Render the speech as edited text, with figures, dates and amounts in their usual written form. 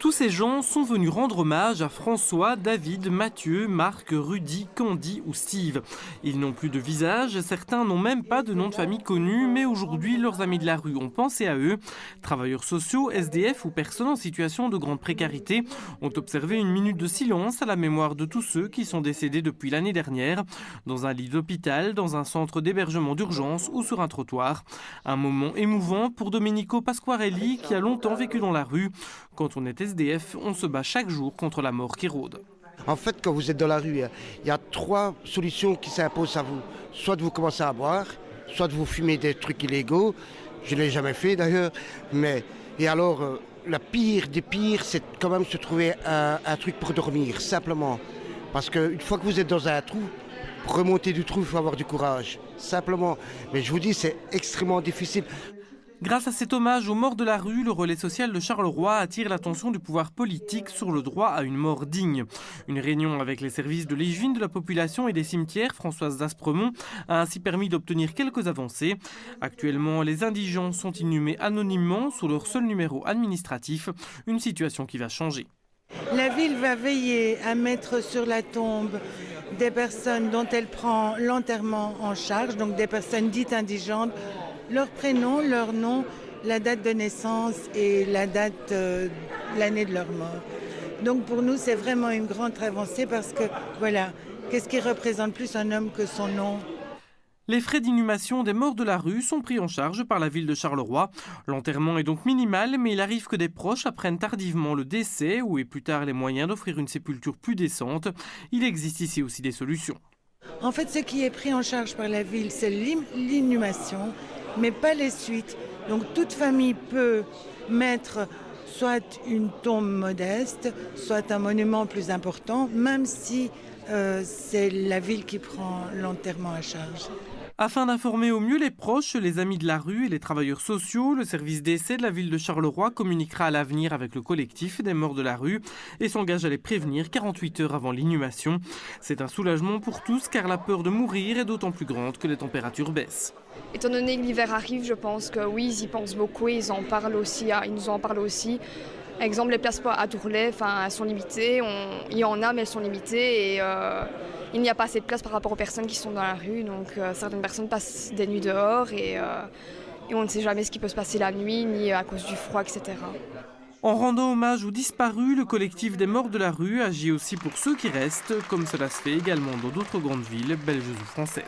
Tous ces gens sont venus rendre hommage à François, David, Mathieu, Marc, Rudy, Candy ou Steve. Ils n'ont plus de visage, certains n'ont même pas de nom de famille connu, mais aujourd'hui leurs amis de la rue ont pensé à eux. Travailleurs sociaux, SDF ou personnes en situation de grande précarité ont observé une minute de silence à la mémoire de tous ceux qui sont décédés depuis l'année dernière, dans un lit d'hôpital, dans un centre d'hébergement d'urgence ou sur un trottoir. Un moment émouvant pour Domenico Pasquarelli qui a longtemps vécu dans la rue. Quand on est SDF, on se bat chaque jour contre la mort qui rôde. En fait, quand vous êtes dans la rue, il y a 3 solutions qui s'imposent à vous. Soit vous commencez à boire, soit vous fumez des trucs illégaux. Je ne l'ai jamais fait d'ailleurs. Et alors, la pire des pires, c'est quand même se trouver un truc pour dormir, simplement. Parce qu'une fois que vous êtes dans un trou, pour remonter du trou, il faut avoir du courage. Simplement. Mais je vous dis, c'est extrêmement difficile. Grâce à cet hommage aux morts de la rue, le relais social de Charleroi attire l'attention du pouvoir politique sur le droit à une mort digne. Une réunion avec les services de l'hygiène de la population et des cimetières, Françoise d'Aspremont, a ainsi permis d'obtenir quelques avancées. Actuellement, les indigents sont inhumés anonymement sous leur seul numéro administratif, une situation qui va changer. La ville va veiller à mettre sur la tombe des personnes dont elle prend l'enterrement en charge, donc des personnes dites indigentes, leur prénom, leur nom, la date de naissance et l'année de leur mort. Donc pour nous, c'est vraiment une grande avancée parce que, voilà, qu'est-ce qui représente plus un homme que son nom ? Les frais d'inhumation des morts de la rue sont pris en charge par la ville de Charleroi. L'enterrement est donc minimal, mais il arrive que des proches apprennent tardivement le décès ou aient plus tard les moyens d'offrir une sépulture plus décente. Il existe ici aussi des solutions. En fait, ce qui est pris en charge par la ville, c'est l'inhumation, mais pas les suites. Donc toute famille peut mettre soit une tombe modeste, soit un monument plus important, même si c'est la ville qui prend l'enterrement à charge. Afin d'informer au mieux les proches, les amis de la rue et les travailleurs sociaux, le service décès de la ville de Charleroi communiquera à l'avenir avec le collectif des morts de la rue et s'engage à les prévenir 48 heures avant l'inhumation. C'est un soulagement pour tous car la peur de mourir est d'autant plus grande que les températures baissent. Étant donné que l'hiver arrive, je pense que oui, ils y pensent beaucoup et ils nous en parlent aussi. Exemple, les places à Tourlet, elles sont limitées. Il y en a, mais elles sont limitées et il n'y a pas assez de place par rapport aux personnes qui sont dans la rue. Donc certaines personnes passent des nuits dehors et on ne sait jamais ce qui peut se passer la nuit, ni à cause du froid, etc. En rendant hommage aux disparus, le collectif des morts de la rue agit aussi pour ceux qui restent, comme cela se fait également dans d'autres grandes villes belges ou françaises.